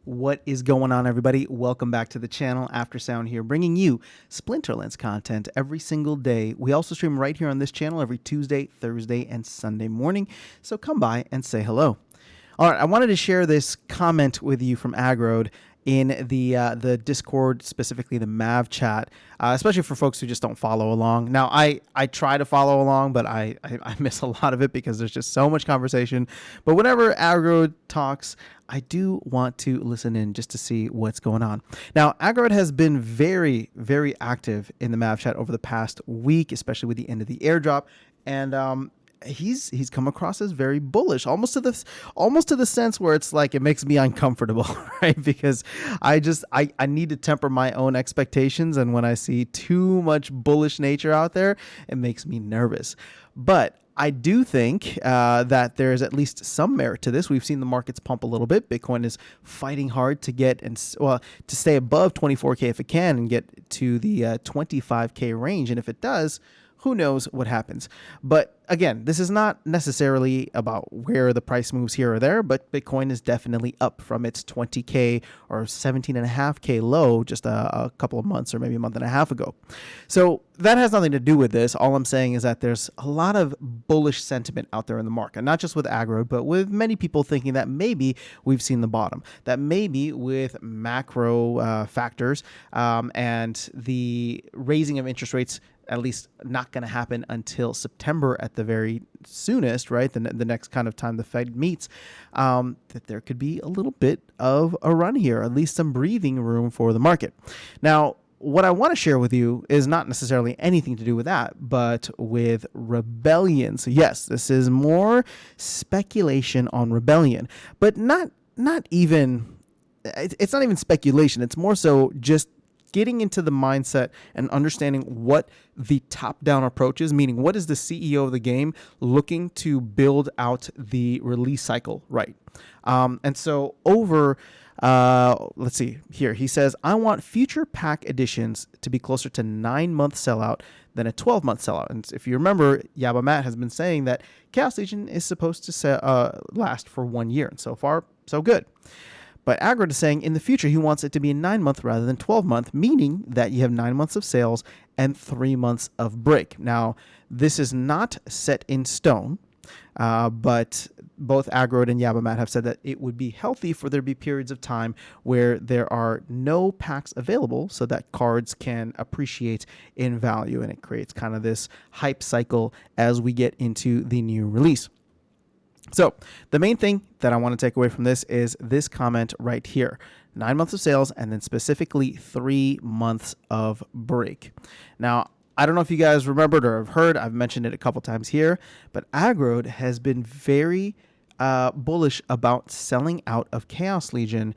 What is going on, everybody? Welcome back to the channel. Aftersound here, bringing you Splinterlands content every single day. We also stream right here on this channel every Tuesday, Thursday, and Sunday morning. So come by and say hello. All right, I wanted to share this comment with you from Agrode in the Discord, specifically the Mav chat, especially for folks who just don't follow along. Now, I try to follow along, but I miss a lot of it because there's just so much conversation. But whenever Agrode talks, I do want to listen in just to see what's going on. Now, Agrode has been very, very active in the Mav chat over the past week, especially with the end of the airdrop, and he's come across as very bullish, almost to the sense where it's like it makes me uncomfortable, right? Because I need to temper my own expectations, and when I see too much bullish nature out there, it makes me nervous. But I do think that there's at least some merit to this. We've seen the markets pump a little bit. Bitcoin is fighting hard to get to stay above 24K if it can and get to the 25K range, and if it does, who knows what happens. But again, this is not necessarily about where the price moves here or there, but Bitcoin is definitely up from its 20K or 17.5K low just a couple of months or maybe a month and a half ago. So that has nothing to do with this. All I'm saying is that there's a lot of bullish sentiment out there in the market, not just with Agrode, but with many people thinking that maybe we've seen the bottom, that maybe with macro factors and the raising of interest rates at least not going to happen until September at the very soonest, right? The next kind of time the Fed meets, that there could be a little bit of a run here, at least some breathing room for the market. Now, what I want to share with you is not necessarily anything to do with that, but with Rebellion. So yes, this is more speculation on Rebellion, but not even, it's not even speculation. It's more so just getting into the mindset and understanding what the top-down approach is, meaning what is the CEO of the game looking to build out the release cycle, right? And so over, let's see here, he says, I want future pack editions to be closer to 9-month sellout than a 12-month sellout. And if you remember, Yaba Matt has been saying that Chaos Legion is supposed to last for 1 year, and so far, so good. But Agrode is saying in the future he wants it to be a 9-month rather than 12-month, meaning that you have 9 months of sales and 3 months of break. Now, this is not set in stone, but both Agrode and Yabamat have said that it would be healthy for there to be periods of time where there are no packs available so that cards can appreciate in value, and it creates kind of this hype cycle as we get into the new release. So the main thing that I want to take away from this is this comment right here: 9 months of sales and then specifically 3 months of break. Now, I don't know if you guys remembered or have heard, I've mentioned it a couple times here, but Agrode has been very bullish about selling out of Chaos Legion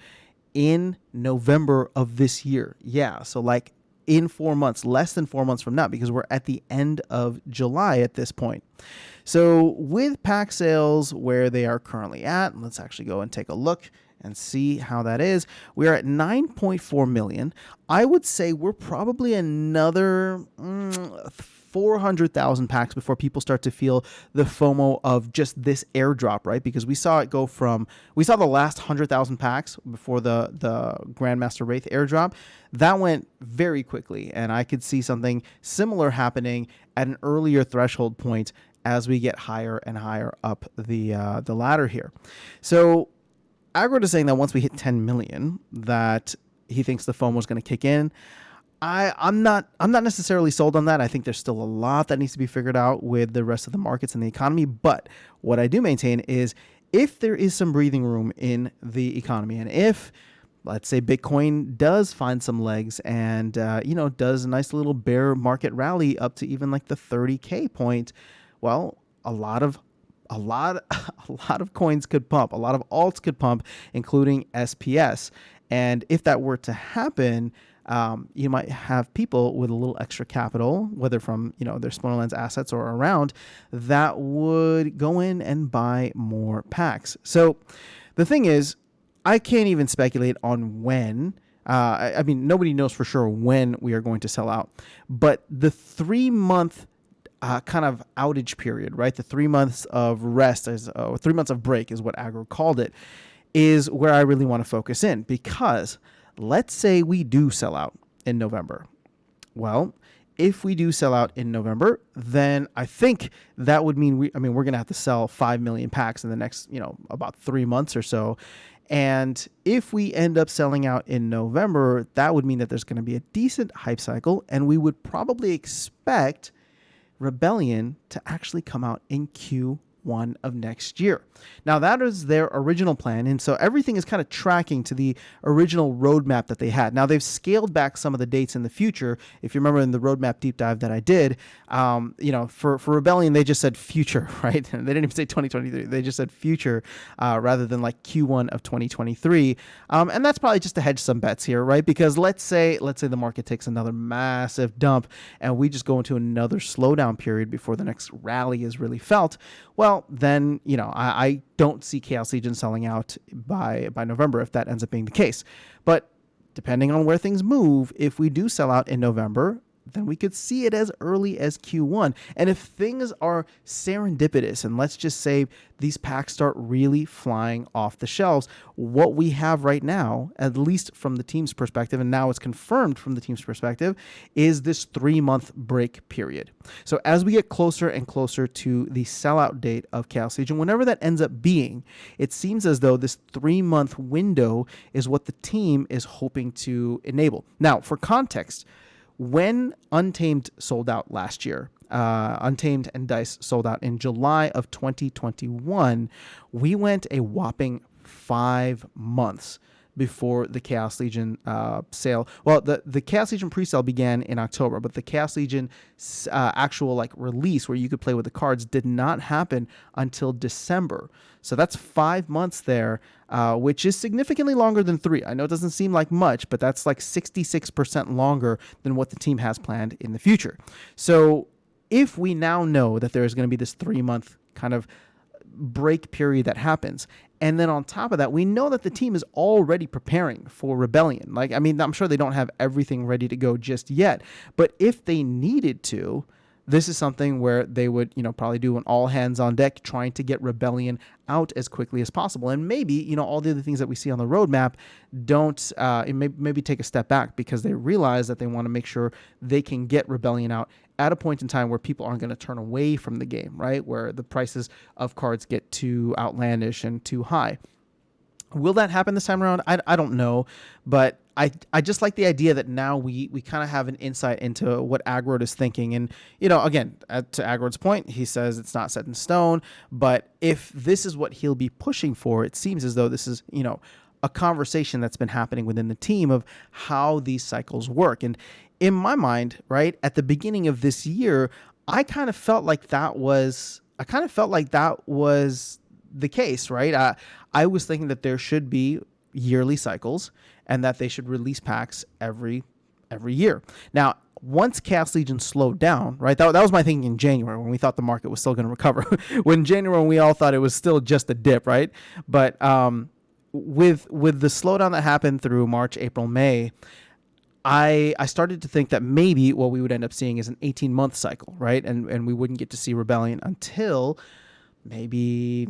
in November of this year. Yeah, so like in 4 months, less than 4 months from now, because we're at the end of July at this point. So with pack sales where they are currently at, let's actually go and take a look and see how that is. We are at 9.4 million. I would say we're probably another 400,000 packs before people start to feel the FOMO of just this airdrop, right? Because we saw it go from, we saw the last 100,000 packs before the Grandmaster Wraith airdrop. That went very quickly, and I could see something similar happening at an earlier threshold point as we get higher and higher up the ladder here. So Agrode is saying that once we hit 10 million, that he thinks the FOMO is going to kick in. I'm not necessarily sold on that. I think there's still a lot that needs to be figured out with the rest of the markets and the economy. But what I do maintain is if there is some breathing room in the economy, and if, let's say, Bitcoin does find some legs and does a nice little bear market rally up to even like the 30K point, well, a lot of coins could pump, a lot of alts could pump, including SPS. And if that were to happen, you might have people with a little extra capital, whether from their Splinterlands assets or around, that would go in and buy more packs. So the thing is, I can't even speculate on when. I mean, nobody knows for sure when we are going to sell out, but the 3-month kind of outage period, right? The 3 months of rest, 3 months of break is what Agrode called it, is where I really want to focus in, because let's say we do sell out in November. Well, if we do sell out in November, then I think that would mean we're going to have to sell 5 million packs in the next, about 3 months or so. And if we end up selling out in November, that would mean that there's going to be a decent hype cycle, and we would probably expect Rebellion to actually come out in Q1 of next year. Now, that is their original plan, and so everything is kind of tracking to the original roadmap that they had. Now, they've scaled back some of the dates in the future. If you remember in the roadmap deep dive that I did, for Rebellion, they just said future, right? They didn't even say 2023. They just said future rather than like Q1 of 2023. And that's probably just to hedge some bets here, right? Because let's say the market takes another massive dump and we just go into another slowdown period before the next rally is really felt. Well, then, I don't see Chaos Legion selling out by November if that ends up being the case. But depending on where things move, if we do sell out in November, then we could see it as early as Q1. And if things are serendipitous, and let's just say these packs start really flying off the shelves, what we have right now, at least from the team's perspective, and now it's confirmed from the team's perspective, is this 3-month break period. So as we get closer and closer to the sellout date of Chaos Legion, whenever that ends up being, it seems as though this 3-month window is what the team is hoping to enable. Now, for context, when Untamed sold out last year, Untamed and Dice sold out in July of 2021, we went a whopping 5 months before the Chaos Legion sale. Well, the Chaos Legion pre-sale began in October, but the Chaos Legion actual release where you could play with the cards did not happen until December. So that's 5 months there, which is significantly longer than 3. I know it doesn't seem like much, but that's like 66% longer than what the team has planned in the future. So if we now know that there is going to be this 3-month kind of break period that happens, and then on top of that, we know that the team is already preparing for Rebellion. I'm sure they don't have everything ready to go just yet, but if they needed to, this is something where they would, probably do an all hands on deck trying to get Rebellion out as quickly as possible. And maybe, all the other things that we see on the roadmap don't, maybe take a step back because they realize that they want to make sure they can get Rebellion out at a point in time where people aren't going to turn away from the game, right? Where the prices of cards get too outlandish and too high. Will that happen this time around? I don't know, but I just like the idea that now we kind of have an insight into what Agrod is thinking. And, again, to Agrod's point, he says it's not set in stone, but if this is what he'll be pushing for, it seems as though this is, a conversation that's been happening within the team of how these cycles work. And in my mind, right, at the beginning of this year, I kind of felt like that was the case, right? I was thinking that there should be yearly cycles and that they should release packs every year. Now, once Chaos Legion slowed down, right, that was my thinking in January when we thought the market was still going to recover. When January, we all thought it was still just a dip, right? But with the slowdown that happened through March, April, May, I started to think that maybe what we would end up seeing is an 18-month cycle, right? And we wouldn't get to see Rebellion until maybe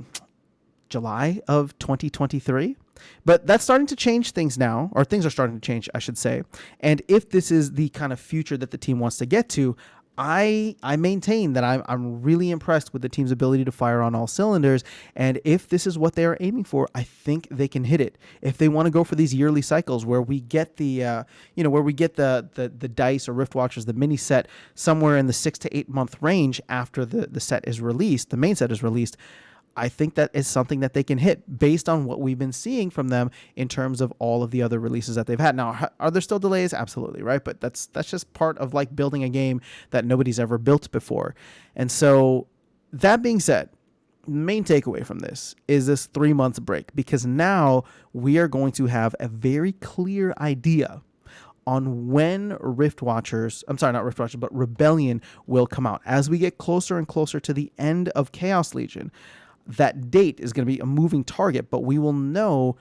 July of 2023. But that's starting to change things now, or things are starting to change, I should say. And if this is the kind of future that the team wants to get to, I maintain that I'm really impressed with the team's ability to fire on all cylinders. And if this is what they are aiming for, I think they can hit it. If they want to go for these yearly cycles where we get the dice or Rift Watchers, the mini set, somewhere in the 6 to 8 month range after the set is released, the main set is released, I think that is something that they can hit based on what we've been seeing from them in terms of all of the other releases that they've had. Now, are there still delays? Absolutely, right? But that's just part of building a game that nobody's ever built before. And so that being said, main takeaway from this is this 3 month break, because now we are going to have a very clear idea on when Rebellion will come out. As we get closer and closer to the end of Chaos Legion, that date is going to be a moving target, but we will know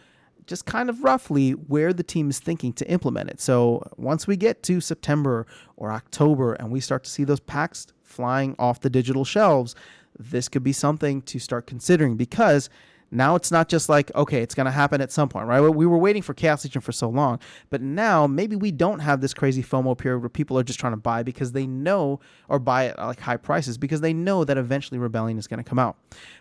just kind of roughly where the team is thinking to implement it. So once we get to September or October and we start to see those packs flying off the digital shelves, this could be something to start considering, because Now it's not just like, okay, it's going to happen at some point, right? We were waiting for Chaos Legion for so long, but now maybe we don't have this crazy FOMO period where people are just trying to buy because they know, or buy at like high prices because they know that eventually Rebellion is going to come out.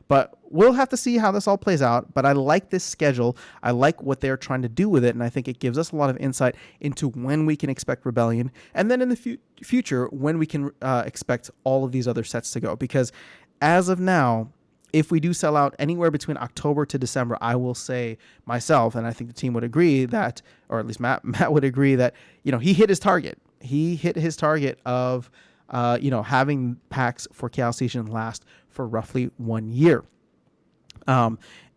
But we'll have to see how this all plays out. But I like this schedule. I like what they're trying to do with it. And I think it gives us a lot of insight into when we can expect Rebellion. And then in the future, when we can expect all of these other sets to go. Because as of now, if we do sell out anywhere between October to December, I will say myself, and I think the team would agree that, or at least Matt would agree that, he hit his target. He hit his target of, having packs for Chaos Legion last for roughly 1 year.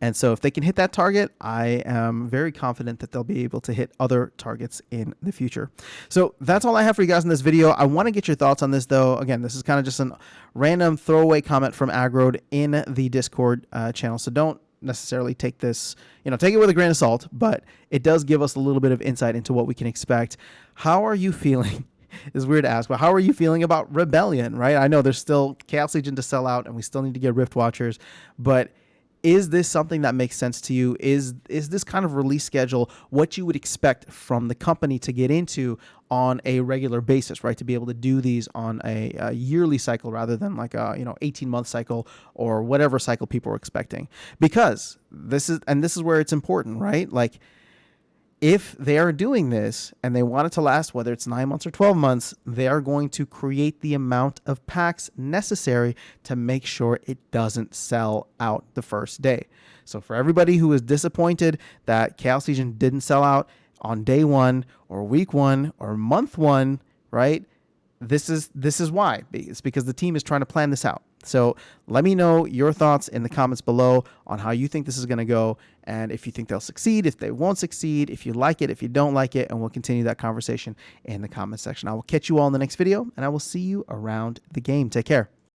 And so if they can hit that target, I am very confident that they'll be able to hit other targets in the future. So that's all I have for you guys in this video. I want to get your thoughts on this, though. Again, this is kind of just a random throwaway comment from Agrode in the Discord channel. So don't necessarily take this, take it with a grain of salt, but it does give us a little bit of insight into what we can expect. How are you feeling? It's weird to ask, but how are you feeling about Rebellion, right? I know there's still Chaos Legion to sell out and we still need to get Rift Watchers, but is this something that makes sense to you? Is this kind of release schedule what you would expect from the company to get into on a regular basis, right? To be able to do these on a yearly cycle rather than like a 18-month cycle or whatever cycle people are expecting. Because this is where it's important, right? Like, if they are doing this and they want it to last, whether it's 9 months or 12 months, they are going to create the amount of packs necessary to make sure it doesn't sell out the first day. So for everybody who is disappointed that Chaos Legion didn't sell out on day one or week one or month one, right? This is why. It's because the team is trying to plan this out. So let me know your thoughts in the comments below on how you think this is going to go, and if you think they'll succeed, if they won't succeed, if you like it, if you don't like it, and we'll continue that conversation in the comment section. I will catch you all in the next video, and I will see you around the game. Take care.